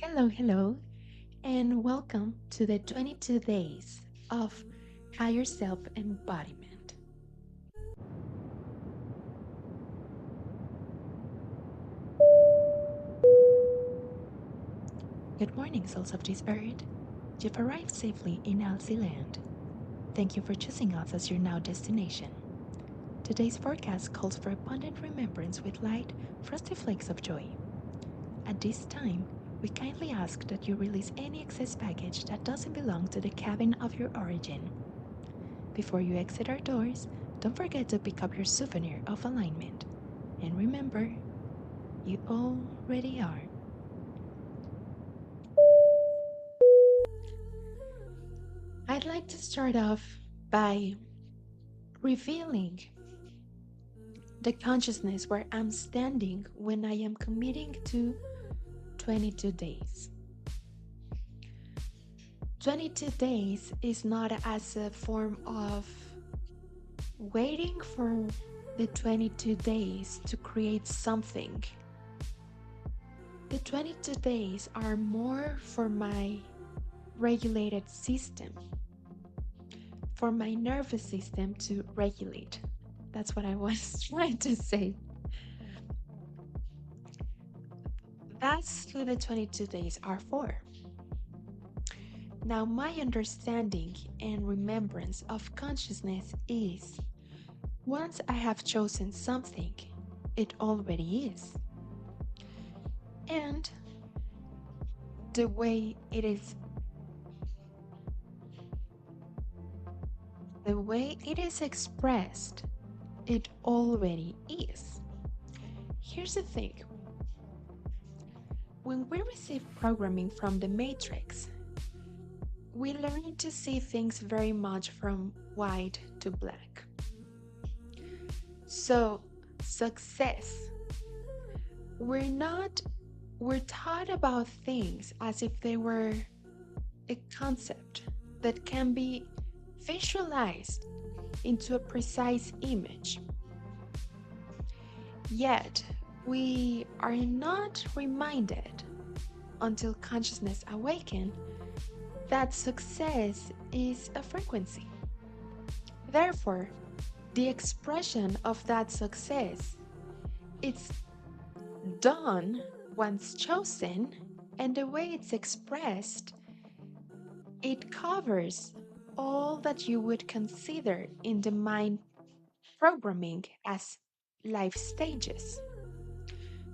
Hello, and welcome to the 22 days of higher self embodiment. Good morning, souls of this earth. You've arrived safely in Alsie land. Thank you for choosing us as your now destination. Today's forecast calls for abundant remembrance with light, frosty flakes of joy. At this time, we kindly ask that you release any excess baggage that doesn't belong to the cabin of your origin. Before you exit our doors, don't forget to pick up your souvenir of alignment. And remember, you already are. I'd like to start off by revealing the consciousness where I'm standing when I am committing to 22 days. 22 days is not as a form of waiting for the 22 days to create something. The 22 days are more for my regulated system, for my nervous system to regulate. That's what I was trying to say. That's who the 22 days are for. Now, my understanding and remembrance of consciousness is once I have chosen something, it already is. And the way it is expressed, it already is. Here's the thing. When we receive programming from the matrix, we learn to see things very much from white to black. So, success. We're taught about things as if they were a concept that can be visualized into a precise image. Yet, we are not reminded until consciousness awakens that success is a frequency. Therefore, the expression of that success it's done once chosen, and the way it's expressed, it covers all that you would consider in the mind programming as life stages,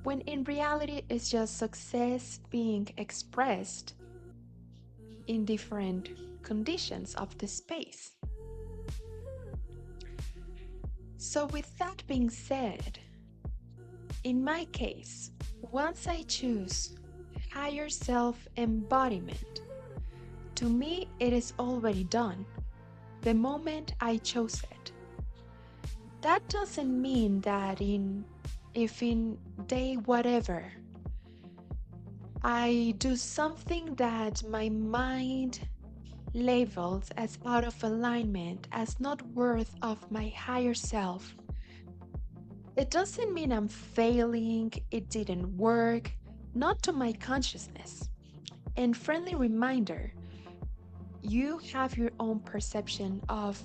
when in reality it's just success being expressed in different conditions of the space. So, with that being said, in my case, once I choose higher self embodiment, to me it is already done the moment I chose it. That doesn't mean that if in day whatever I do something that my mind labels as out of alignment, as not worth of my higher self, it doesn't mean I'm failing, it didn't work, not to my consciousness. And friendly reminder, you have your own perception of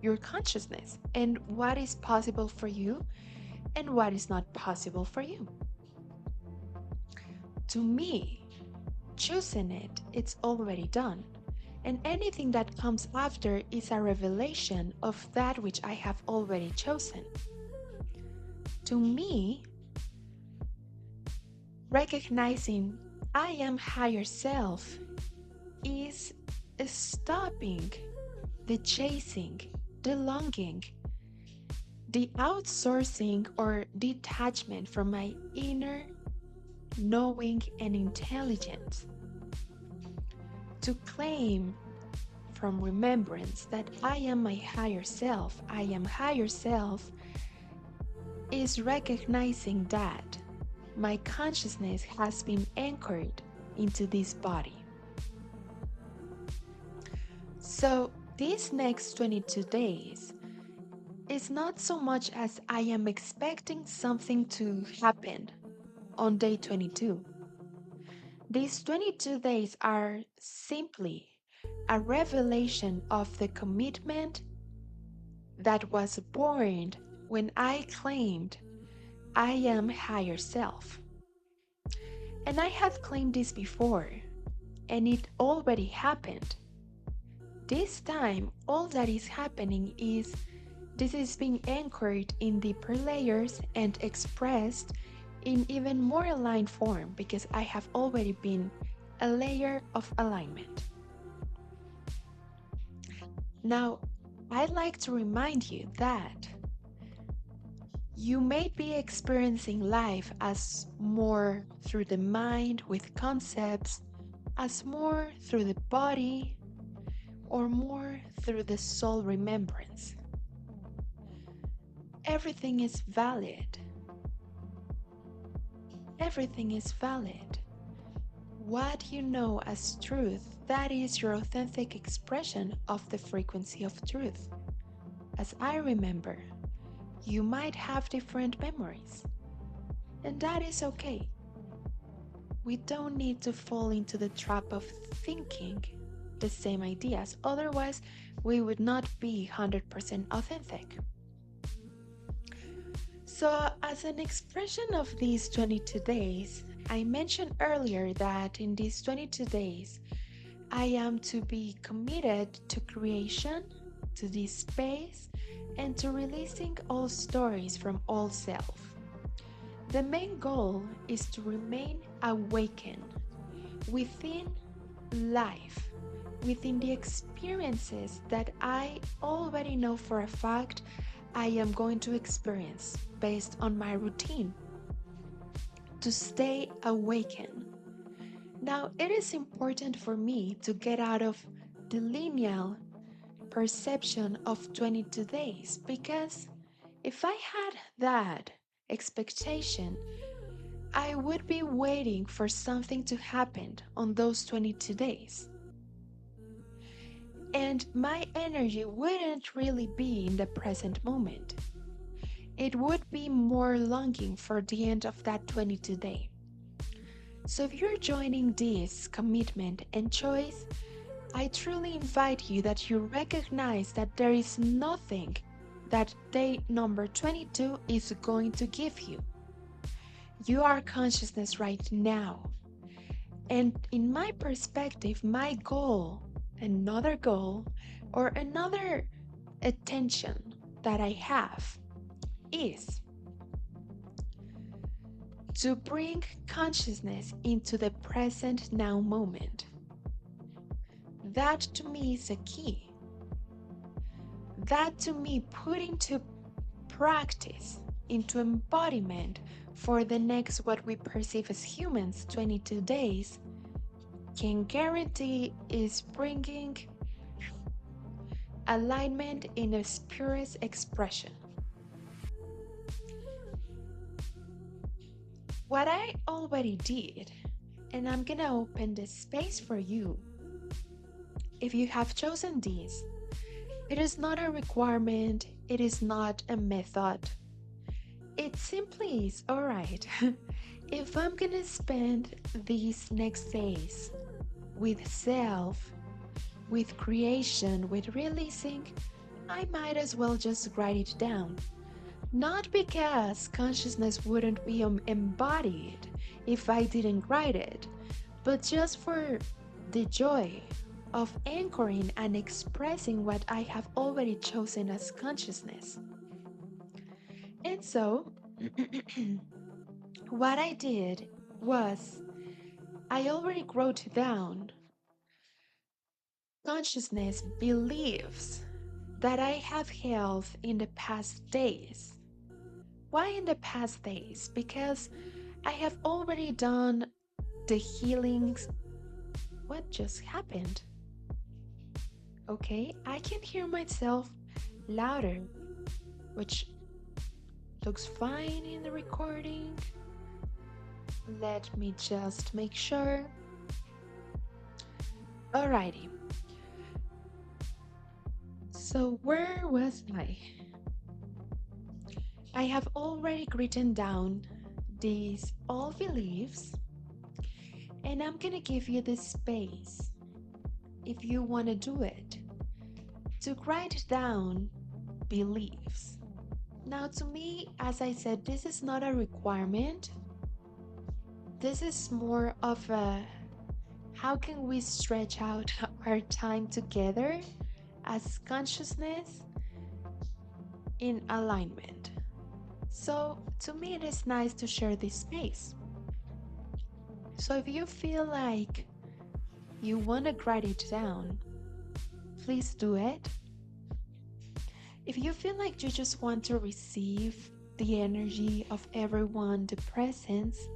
your consciousness and what is possible for you and what is not possible for you. To me, choosing it, it's already done. And anything that comes after is a revelation of that which I have already chosen. To me, recognizing I am higher self is stopping the chasing, the longing, the outsourcing or detachment from my inner knowing and intelligence, to claim from remembrance that I am my higher self. I am higher self is recognizing that my consciousness has been anchored into this body. So these next 22 days is not so much as I am expecting something to happen on day 22. These 22 days are simply a revelation of the commitment that was born when I claimed I am higher self. And I have claimed this before, and it already happened. This time, all that is happening is this is being anchored in deeper layers and expressed in even more aligned form because I have already been a layer of alignment. Now, I'd like to remind you that you may be experiencing life as more through the mind with concepts, as more through the body, or more through the soul remembrance. Everything is valid. Everything is valid. What you know as truth, that is your authentic expression of the frequency of truth. As I remember, you might have different memories, and that is okay. We don't need to fall into the trap of thinking the same ideas, otherwise, we would not be 100% authentic. So, as an expression of these 22 days, I mentioned earlier that in these 22 days, I am to be committed to creation, to this space, and to releasing all stories from all self. The main goal is to remain awakened within life, within the experiences that I already know for a fact I am going to experience based on my routine, to stay awakened. Now, it is important for me to get out of the linear perception of 22 days because if I had that expectation, I would be waiting for something to happen on those 22 days. And my energy wouldn't really be in the present moment. It would be more longing for the end of that 22 day. So if you're joining this commitment and choice, I truly invite you that you recognize that there is nothing that day number 22 is going to give you. You are consciousness right now. And in my perspective, my goal, another goal, or another attention that I have is to bring consciousness into the present now moment. That to me is a key. That to me put into practice, into embodiment for the next what we perceive as humans 22 days can guarantee is bringing alignment in its purest expression. What I already did, and I'm gonna open the space for you. If you have chosen this, it is not a requirement, it is not a method. It simply is, alright, if I'm gonna spend these next days with self, with creation, with releasing, I might as well just write it down. Not because consciousness wouldn't be embodied if I didn't write it, but just for the joy of anchoring and expressing what I have already chosen as consciousness. And so, what I did was I already wrote down consciousness beliefs that I have held in the past days. Why in the past days? Because I have already done the healings. What just happened? Okay, I can hear myself louder, which looks fine in the recording. Let me just make sure. Alrighty. So where was I? I have already written down these all beliefs, And I'm gonna give you the space, if you want to do it, to write down beliefs. Now, to me, as I said, this is not a requirement. This is more of a how can we stretch out our time together as consciousness in alignment. So, to me, it is nice to share this space. So, if you feel like you want to write it down, please do it. If you feel like you just want to receive the energy of everyone, the presence,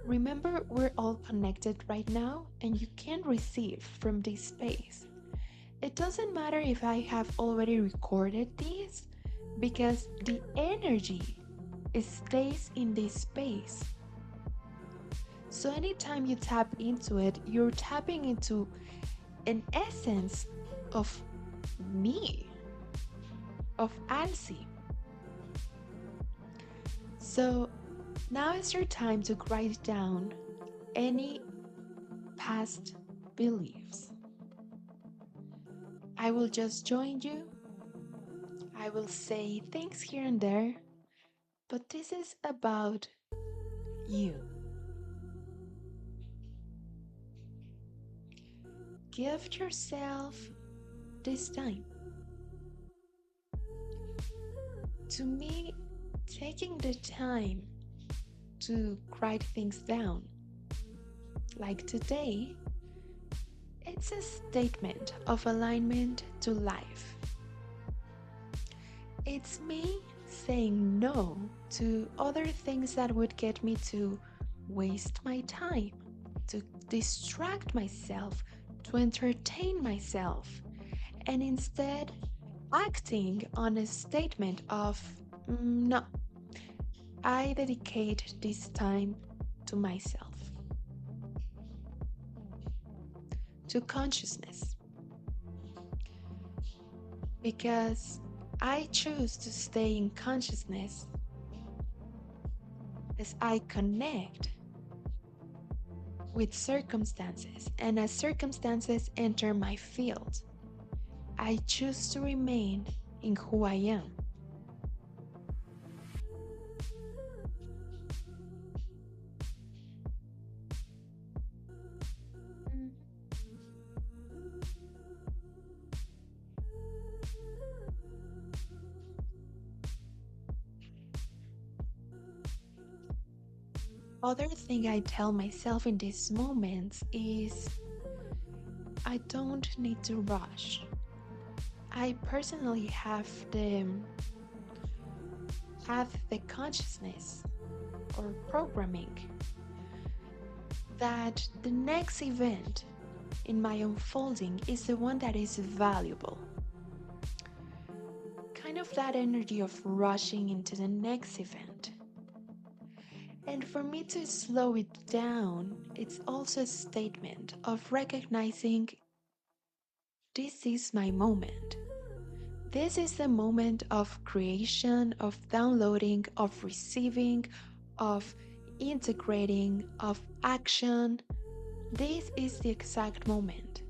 remember we're all connected right now and you can receive from this space. It doesn't matter if I have already recorded this because the energy stays in this space. So anytime you tap into it, you're tapping into an essence of me, of Alsie. So now is your time to write down any past beliefs. I will just join you. I will say things here and there, but this is about you. Give yourself this time. To me, taking the time to write things down, like today, it's a statement of alignment to life. It's me saying no to other things that would get me to waste my time, to distract myself, to entertain myself, and instead acting on a statement of no, I dedicate this time to myself, to consciousness, because I choose to stay in consciousness as I connect with circumstances, and as circumstances enter my field, I choose to remain in who I am. Other thing I tell myself in these moments is I don't need to rush. I personally have the consciousness or programming that the next event in my unfolding is the one that is valuable. Kind of that energy of rushing into the next event. And for me to slow it down, it's also a statement of recognizing this is my moment. This is the moment of creation, of downloading, of receiving, of integrating, of action. This is the exact moment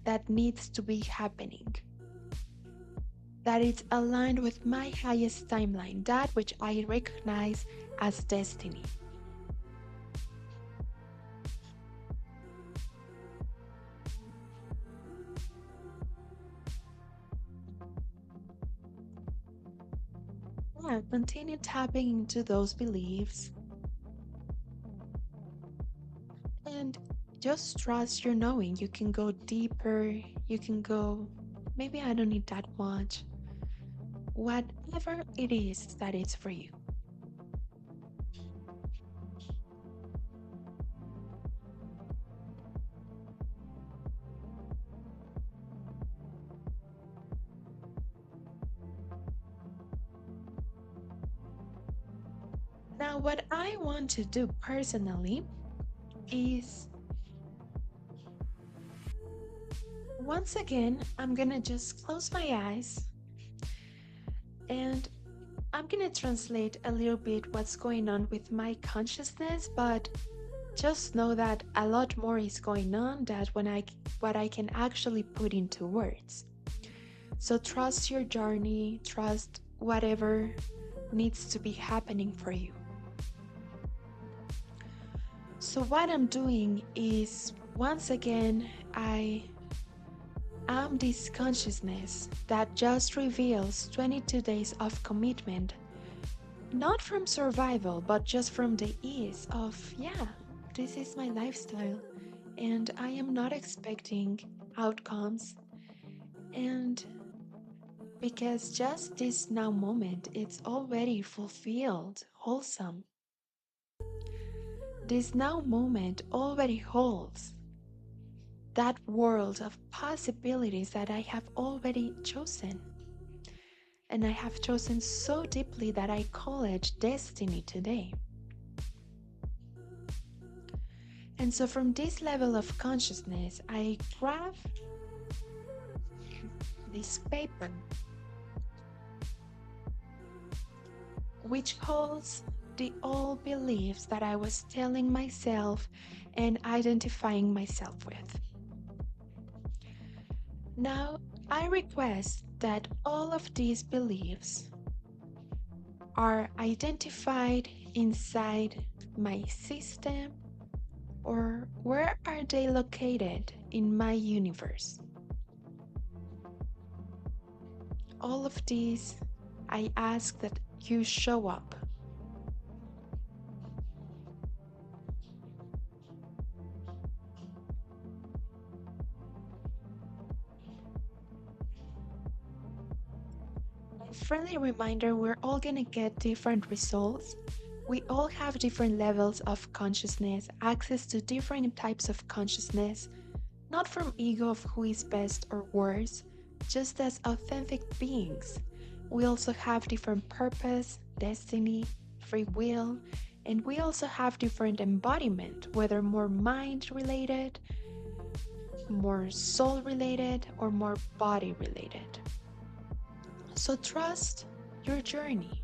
that needs to be happening. That it's aligned with my highest timeline, that which I recognize as destiny. Yeah, continue tapping into those beliefs and just trust your knowing. You can go deeper, you can go, maybe I don't need that much. Whatever it is that it's for you. Now, what I want to do personally is once again, I'm gonna just close my eyes and I'm gonna translate a little bit what's going on with my consciousness, but just know that a lot more is going on that what I can actually put into words. So trust your journey, trust whatever needs to be happening for you. So what I'm doing is once again I am this consciousness that just reveals 22 days of commitment, not from survival, but just from the ease of, yeah, this is my lifestyle, and I am not expecting outcomes. And because just this now moment, it's already fulfilled, wholesome. This now moment already holds that world of possibilities that I have already chosen. And I have chosen so deeply that I call it destiny today. And so, from this level of consciousness, I grab this paper, which holds the old beliefs that I was telling myself and identifying myself with. Now, I request that all of these beliefs are identified inside my system, or where are they located in my universe? All of these, I ask that you show up. A friendly reminder, we're all gonna get different results. We all have different levels of consciousness, access to different types of consciousness, not from ego of who is best or worse, just as authentic beings. We also have different purpose, destiny, free will, and we also have different embodiment, whether more mind related, more soul related, or more body related. So trust your journey.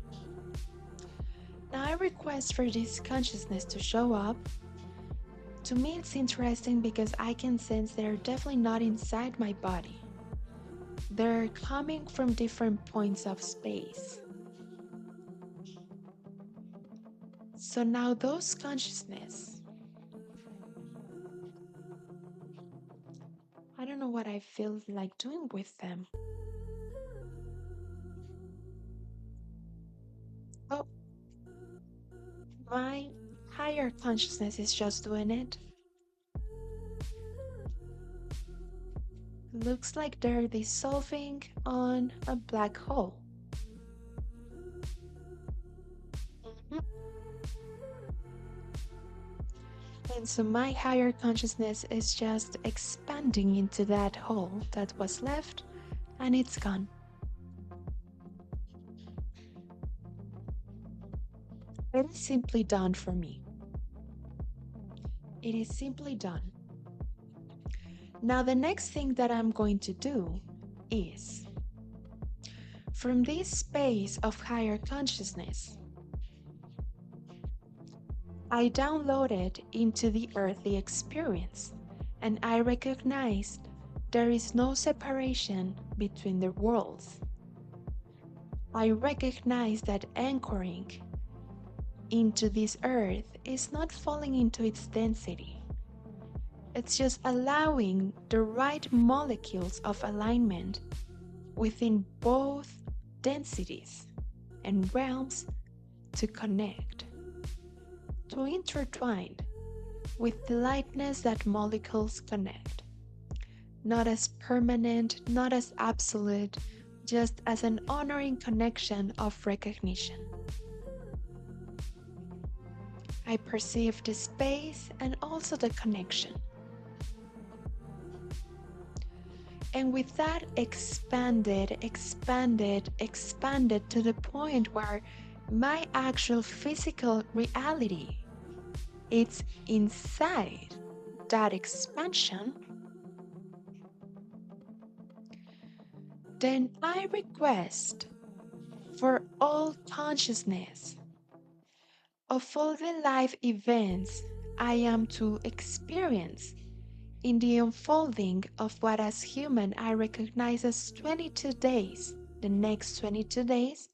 Now I request for this consciousness to show up. To me, it's interesting because I can sense they're definitely not inside my body. They're coming from different points of space. So now those consciousness, I don't know what I feel like doing with them. Oh, my higher consciousness is just doing it. Looks like they're dissolving on a black hole. Mhm. And so my higher consciousness is just expanding into that hole that was left, and it's gone. It is simply done for me. It is simply done. Now, the next thing that I'm going to do is, from this space of higher consciousness, I downloaded into the earthly experience, and I recognized there is no separation between the worlds. I recognize that anchoring into this earth is not falling into its density. It's just allowing the right molecules of alignment within both densities and realms to connect, to intertwine with the lightness that molecules connect, not as permanent, not as absolute, just as an honoring connection of recognition. I perceive the space and also the connection. And with that expanded to the point where my actual physical reality, it's inside that expansion, then I request for all consciousness of all the life events I am to experience in the unfolding of what as human I recognize as 22 days, the next 22 days,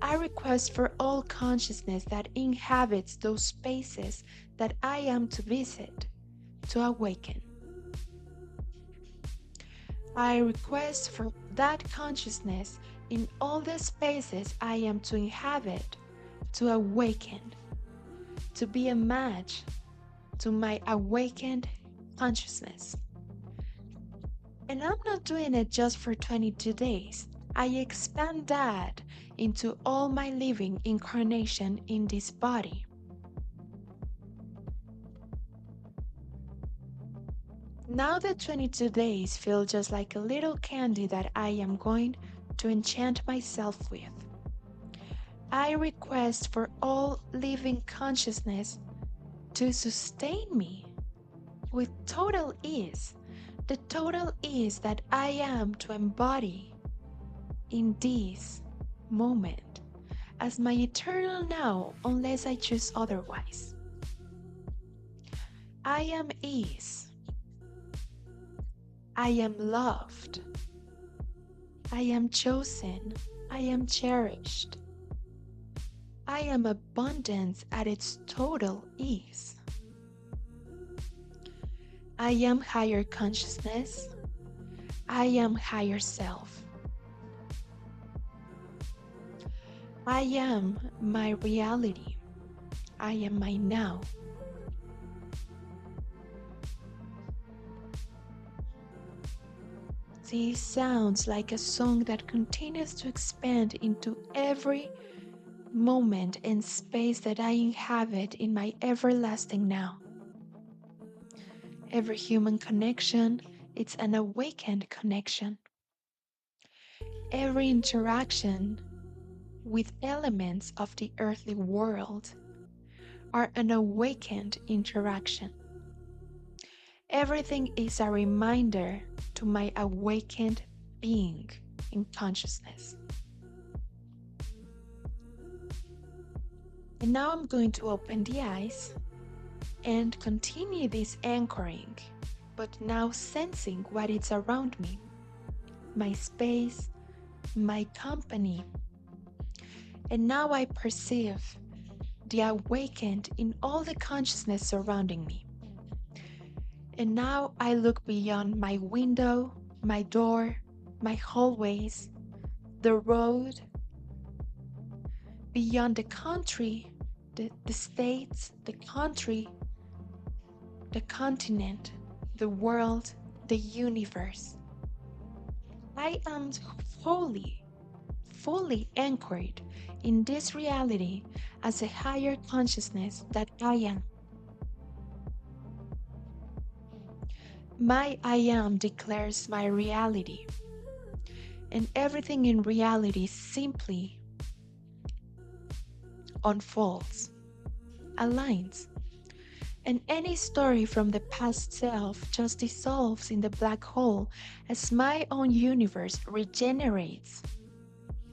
I request for all consciousness that inhabits those spaces that I am to visit to awaken. I request for that consciousness in all the spaces I am to inhabit to awaken, to be a match to my awakened consciousness. And I'm not doing it just for 22 days. I expand that into all my living incarnation in this body. Now the 22 days feel just like a little candy that I am going to enchant myself with. I request for all living consciousness to sustain me with total ease, the total ease that I am to embody in this moment as my eternal now, unless I choose otherwise. I am ease. I am loved. I am chosen. I am cherished. I am abundance at its total ease. I am higher consciousness. I am higher self. I am my reality. I am my now. This sounds like a song that continues to expand into every moment and space that I inhabit in my everlasting now. Every human connection, it's an awakened connection. Every interaction with elements of the earthly world are an awakened interaction. Everything is a reminder to my awakened being in consciousness. And now I'm going to open the eyes and continue this anchoring, but now sensing what is around me, my space, my company. And now I perceive the awakened in all the consciousness surrounding me. And now I look beyond my window, my door, my hallways, the road, beyond the country, the states, the country, the continent, the world, the universe. I am fully anchored in this reality as a higher consciousness that I am. My I am declares my reality, and everything in reality simply unfolds, aligns, and any story from the past self just dissolves in the black hole as my own universe regenerates,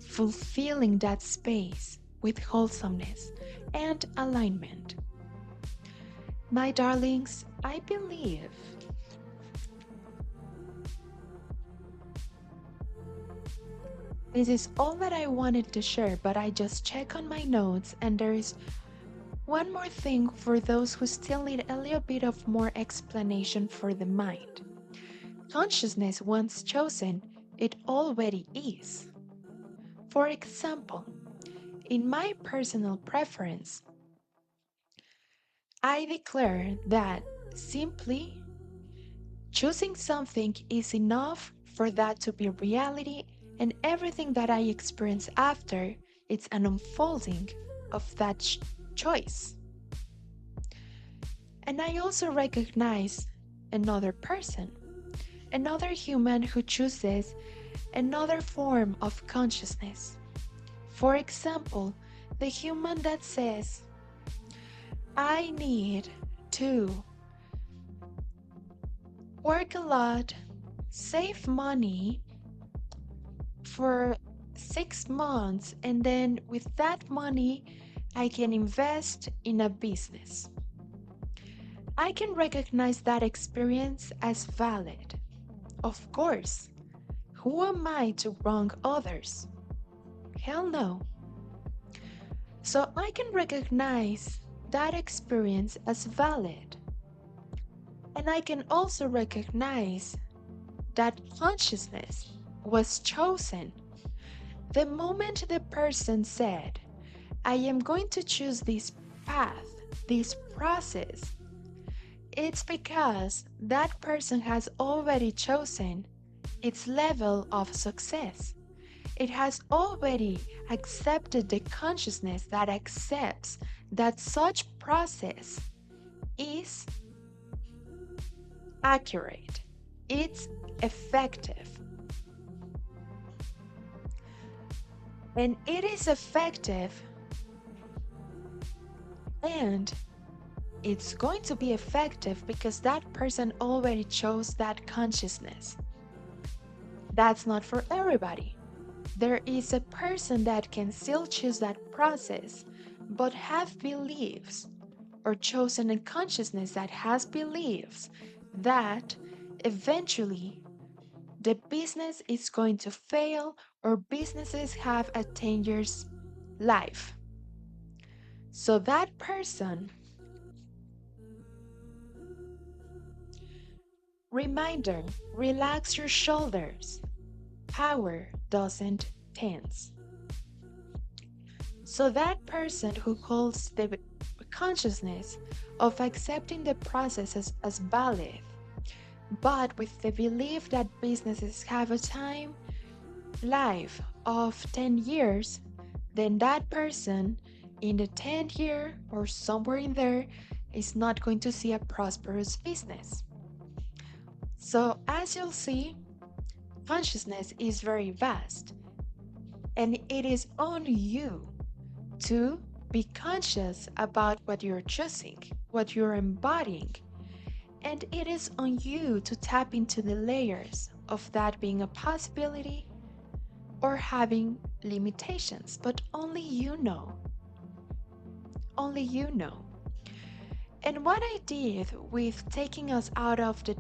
fulfilling that space with wholesomeness and alignment. My darlings, I believe this is all that I wanted to share, but I just check on my notes and there is one more thing for those who still need a little bit of more explanation for the mind. Consciousness once chosen, it already is. For example, in my personal preference, I declare that simply choosing something is enough for that to be reality, and everything that I experience after, it's an unfolding of that choice. And I also recognize another person, another human who chooses another form of consciousness. For example, the human that says, I need to work a lot, save money for 6 months, and then with that money, I can invest in a business. I can recognize that experience as valid. Of course, who am I to wrong others? Hell no. So I can recognize that experience as valid. And I can also recognize that consciousness was chosen. The moment the person said, I am going to choose this path, this process, it's because that person has already chosen its level of success. It has already accepted the consciousness that accepts that such process is accurate, it's effective. And it is effective, and it's going to be effective because that person already chose that consciousness. That's not for everybody. There is a person that can still choose that process, but have beliefs or chosen a consciousness that has beliefs that eventually the business is going to fail or businesses have a 10 years life. So that person, reminder, relax your shoulders. Power doesn't tense. So that person who holds the consciousness of accepting the process as valid, but with the belief that businesses have a time life of 10 years, then that person in the 10th year or somewhere in there is not going to see a prosperous business. So as you'll see, consciousness is very vast, and it is on you to be conscious about what you're choosing, what you're embodying, and it is on you to tap into the layers of that being a possibility or having limitations, but only you know. Only you know. And what I did with taking us out of the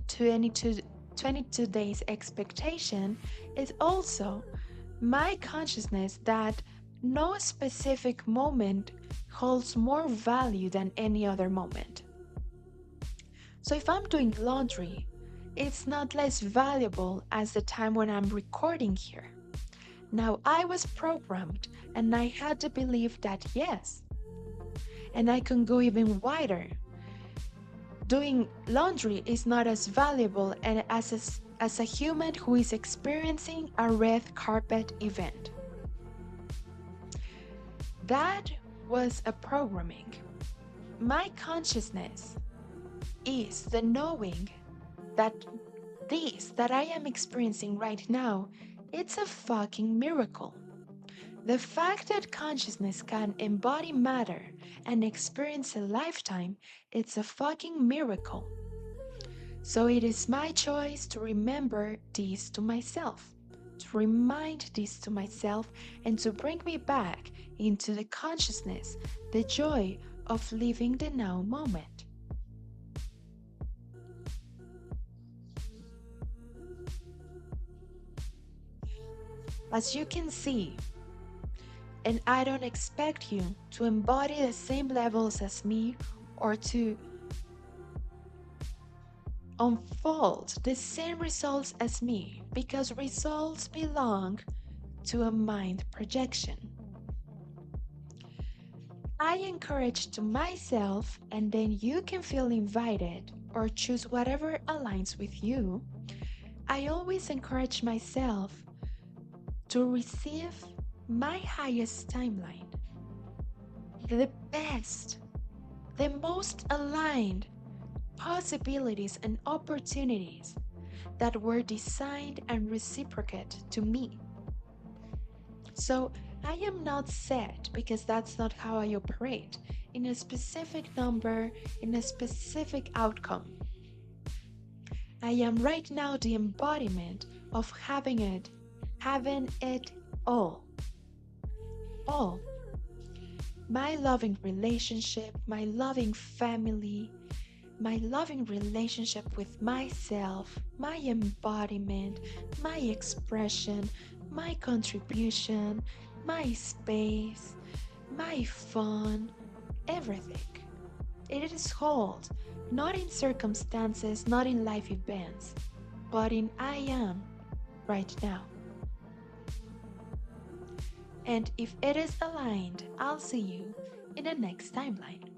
22 days expectation is also my consciousness that no specific moment holds more value than any other moment. So if I'm doing laundry, it's not less valuable as the time when I'm recording here. Now I was programmed and I had to believe that yes, and I can go even wider. Doing laundry is not as valuable and as a human who is experiencing a red carpet event. That was a programming. My consciousness is the knowing that this that I am experiencing right now, it's a fucking miracle. The fact that consciousness can embody matter and experience a lifetime, it's a fucking miracle. So it is my choice to remember this to myself, to remind this to myself, and to bring me back into the consciousness, the joy of living the now moment. As you can see, and I don't expect you to embody the same levels as me or to unfold the same results as me, because results belong to a mind projection. I encourage to myself, and then you can feel invited or choose whatever aligns with you. I always encourage myself to receive my highest timeline, the best, the most aligned possibilities and opportunities that were designed and reciprocate to me. So I am not set, because that's not how I operate, in a specific number, in a specific outcome. I am right now the embodiment of having it all. All. My loving relationship, my loving family, my loving relationship with myself, my embodiment, my expression, my contribution, my space, my fun, everything. It is held not in circumstances, not in life events, but in I am right now. And if it is aligned, I'll see you in the next timeline.